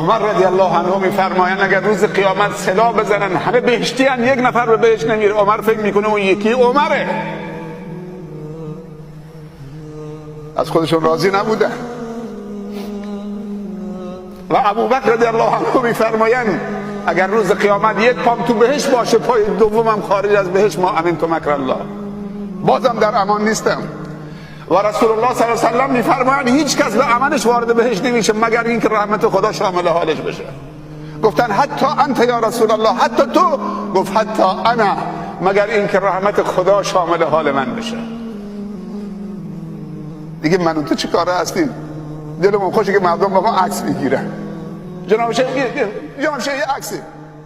عمر رضی الله عنه میفرمایند اگر روز قیامت صدا بزنن همه بهشتی ان، یک نفر به بهشت نمیره. عمر فکر میکنه اون یکی عمره. از خودشون راضی نبودن. و ابوبکر رضی الله عنه میفرمایند اگر روز قیامت یک پام تو بهشت باشه پای دومم خارج از بهشت، ما امین تو مکر الله، بازم در امان نیستم. و رسول الله صلی الله علیه و سلم میفرمایند هیچ کس به عملش وارد بهشت نمیشه مگر اینکه رحمت خدا شامل حالش بشه. گفتن حتی انت یا رسول الله، حتی تو؟ گفت حتی انا، مگر اینکه رحمت خدا شامل حال من بشه. دیگه من و تو چه کاره هستیم؟ دلمون خوشه که مردم با ما عکس میگیرن. جناب شیخ یه عکسی